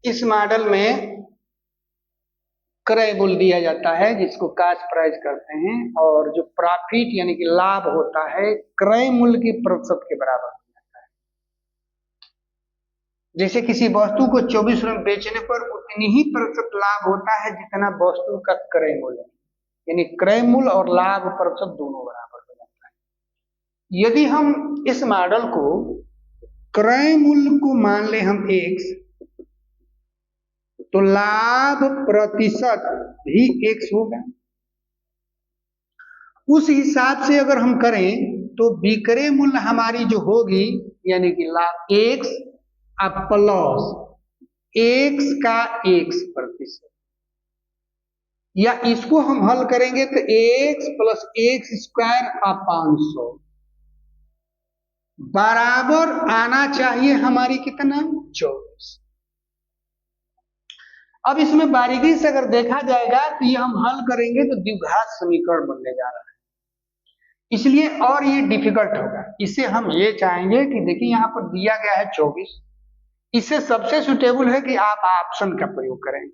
इस मॉडल में क्रय मूल्य दिया जाता है जिसको कास्ट प्राइस करते हैं, और जो प्रॉफिट यानी कि लाभ होता है क्रय मूल्य के प्रतिशत के बराबर हो जाता है। जैसे किसी वस्तु को 24 रुपये बेचने पर उतनी ही प्रतिशत लाभ होता है जितना वस्तु का क्रय मूल्य, यानी क्रय मूल्य और लाभ प्रतिशत दोनों बराबर हो जाता है। यदि हम इस मॉडल को क्रय मूल्य को मान ले हम x, तो लाभ प्रतिशत भी x होगा। उस हिसाब से अगर हम करें तो विक्रय मूल्य हमारी जो होगी यानी कि लाभ x प्लस x का x%, या इसको हम हल करेंगे तो x प्लस x² 500 बराबर आना चाहिए हमारी कितना 24। अब इसमें बारीकी से अगर देखा जाएगा तो ये हम हल करेंगे तो द्विघात समीकरण बनने जा रहा है, इसलिए और ये डिफिकल्ट होगा। इसे हम ये चाहेंगे कि देखिए यहाँ पर दिया गया है 24, इससे सबसे सुटेबल है कि आप ऑप्शन का प्रयोग करें,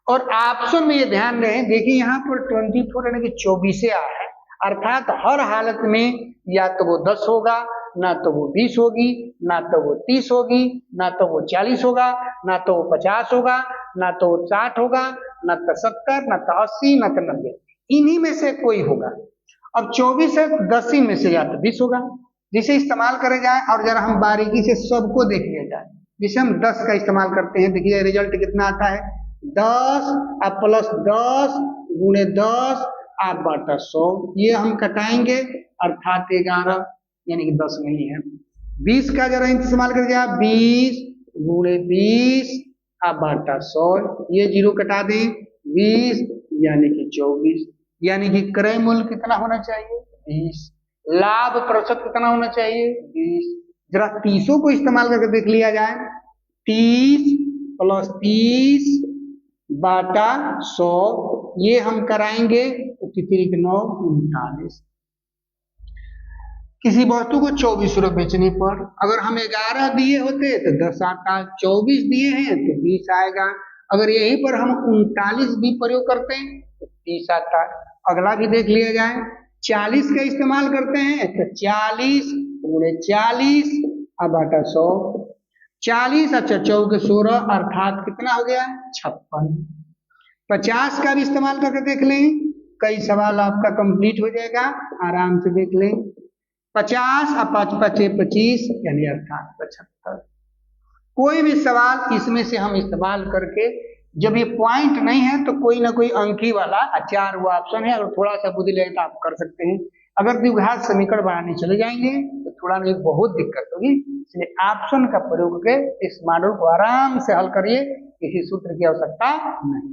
और ऑप्शन में ये ध्यान रहे देखिए यहाँ पर 24 यानी कि 24 आया है, अर्थात हर हालत में या तो वो 10 होगा, ना तो वो 20 होगी, ना तो वो 30 होगी, ना तो वो 40 होगा, ना तो वो 50 होगा, ना तो वो 60 होगा, ना तो 70, ना तो 80, ना तो 90, इन्हीं में से कोई होगा। अब 24 है तो 10 ही में से या तो 20 होगा, जिसे इस्तेमाल करे जाए। और जरा हम बारीकी से सबको देख लिया जाए, जिसे हम 10 का इस्तेमाल करते हैं। देखिए रिजल्ट कितना आता है 10 प्लस 10 गुणे 10 बटा 100, ये हम कटाएंगे अर्थात 11 यानी कि 10 नहीं है। 20 का जरा इस्तेमाल कर जाए 20 गुणे 20 बटा 100, ये 0 कटा दें 20 यानी कि 24, यानी कि क्रय मूल्य कितना होना चाहिए 20, लाभ प्रतिशत कितना होना चाहिए 20। जरा 30 को इस्तेमाल करके देख लिया जाए, 30 प्लस 30 बटा 100, ये हम कराएंगे तो 9 39। किसी वस्तु को 24 रुपये बेचने पर अगर हम 11 दिए होते तो 10 आता, 24 दिए हैं तो 20 आएगा। अगर यहीं पर हम 39 भी प्रयोग करते हैं तो 30 आता। अगला भी देख लिया जाए, 40 का इस्तेमाल करते हैं तो 40 गुणे 40 बटा 100, 40 अच्छा 4 के 16 अर्थात कितना हो गया 56। 50 का भी इस्तेमाल करके देख लें, कई सवाल आपका कंप्लीट हो जाएगा, आराम से देख लें। 50 और 5 5 25 यानी अर्थात 75। कोई भी सवाल इसमें से हम इस्तेमाल करके, जब ये पॉइंट नहीं है तो कोई ना कोई अंकी वाला 4 वो ऑप्शन है, अगर थोड़ा सा बुद्धि लगे तो आप कर सकते हैं। अगर द्विघात समीकरण बनाने चले जाएंगे तो थोड़ा नहीं बहुत दिक्कत होगी, इसलिए ऑप्शन का प्रयोग करके इस मॉडल को आराम से हल करिए, किसी सूत्र की आवश्यकता नहीं।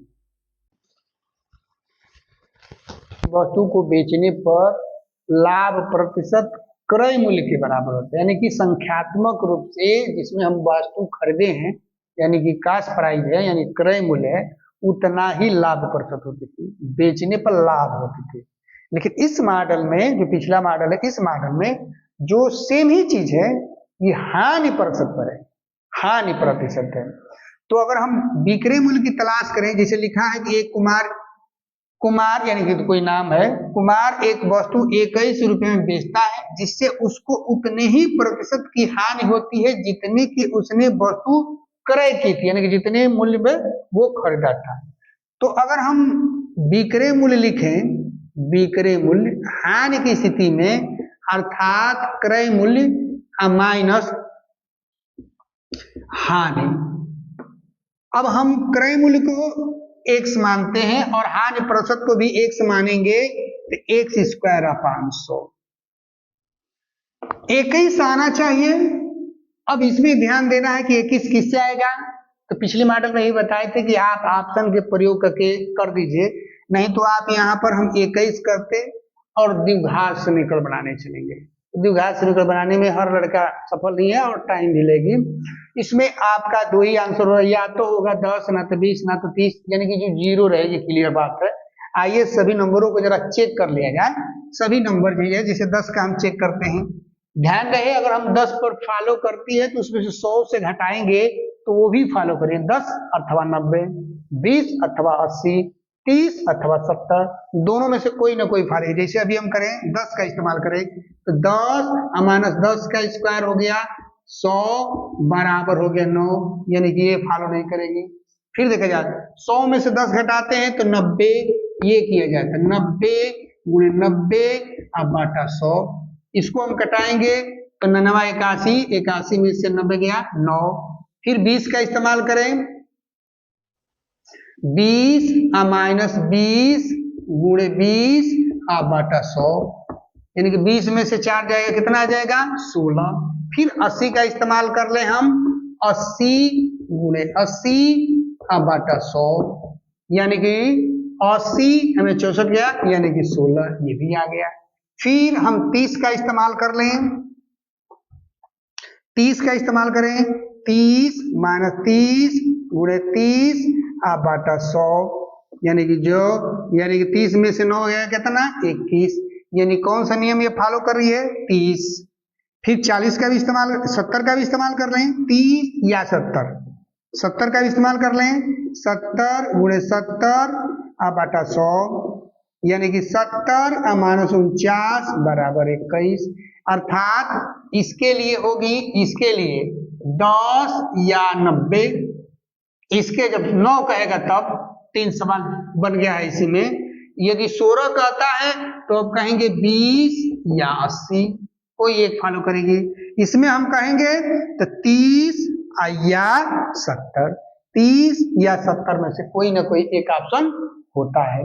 वस्तु को बेचने पर लाभ प्रतिशत क्रय मूल्य के बराबर होता है, यानी कि संख्यात्मक रूप से जिसमें हम वस्तु खरीदे हैं यानी कि कास्ट प्राइस है यानी क्रय मूल्य है, उतना ही लाभ प्रतिशत होती थी, बेचने पर लाभ होती थी। लेकिन इस मॉडल में जो पिछला मॉडल है, इस मॉडल में जो सेम ही चीज है ये हानि प्रतिशत पर है, हानि प्रतिशत है। तो अगर हम विक्रय मूल्य की तलाश करें, जैसे लिखा है कि एक कुमार यानी कि कोई नाम है, कुमार एक वस्तु 21 रुपये में बेचता है, जिससे उसको उतने ही प्रतिशत की हानि होती है जितने की उसने वस्तु क्रय की थी, यानी कि जितने मूल्य में वो खरीदा था। तो अगर हम विक्रय मूल्य लिखें, विक्रय मूल्य हानि की स्थिति में अर्थात क्रय मूल्य माइनस हानि। अब हम क्रय मूल्य को x मानते हैं और हानि प्रतिशत को भी x मानेंगे तो x² 500, 21 आना चाहिए। अब इसमें ध्यान देना है कि 21 किससे आएगा, तो पिछले मॉडल में ही बताए थे कि आप ऑप्शन के प्रयोग करके कर दीजिए, नहीं तो आप यहाँ पर हम 21 करते और द्विघात समीकरण बनाने चलेंगे। द्विघात समीकरण बनाने में हर लड़का सफल नहीं है और टाइम भी लेगी। इसमें आपका 2 ही आंसर होगा, या तो होगा 10, ना तो 20, ना तो 30, यानी कि जो 0 रहेगी, क्लियर बात है। आइए सभी नंबरों को जरा चेक कर लिया जाए, सभी नंबर जो है जैसे 10 का हम चेक करते हैं, ध्यान रहे अगर हम 10 पर फॉलो करती है तो उसमें से 100 से घटाएंगे तो वो भी फॉलो करिए, 10 अथवा 90, 20 अथवा 80, 30 अथवा 70, दोनों में से कोई ना कोई फॉलो। जैसे अभी हम करें 10 का इस्तेमाल करें तो 10 माइनस 10 का स्क्वायर हो गया 100 बराबर हो गया 9, यानी कि ये फॉलो नहीं करेगी। फिर देखा जाए 100 में से 10 घटाते हैं तो 90, ये किया जाता है 90 गुणे 90 अब बाटा 100, इसको हम कटाएंगे तो 9 81, 81 में से 90 गया 9। फिर 20 का इस्तेमाल करें, 20 माइनस 20 गुणे 20 अब बाटा 100, यानी कि 20 में से 4 जाएगा कितना आ जाएगा 16। फिर 80 का इस्तेमाल कर ले हम, 80 गुणे 80 अब बाटा 100, यानी कि 80 हमें 64 गया यानी कि 16, ये भी आ गया। फिर हम 30 का इस्तेमाल कर लें, 30 का इस्तेमाल करें, 30 माइनस 30 गुणे 30 अब बाटा 100, यानी कि 30 में से 9 गया कितना 21, यानी कौन सा नियम ये फॉलो कर रही है 30। फिर 40 का भी इस्तेमाल, 70 का भी इस्तेमाल कर लें, 30 या 70, 70 का भी इस्तेमाल कर लें, 70 गुणे 70 अब बाटा 100, यानी कि 70 माइनस 49 बराबर 21, अर्थात इसके लिए होगी, इसके लिए 10 या 90, इसके जब 9 कहेगा तब 3 सवाल बन गया है इसी में। यदि 16 कहता है तो अब कहेंगे 20 या 80, कोई एक फॉलो करेगी। इसमें हम कहेंगे तो 30 या 70, 30 या 70 में से कोई ना कोई एक ऑप्शन होता है।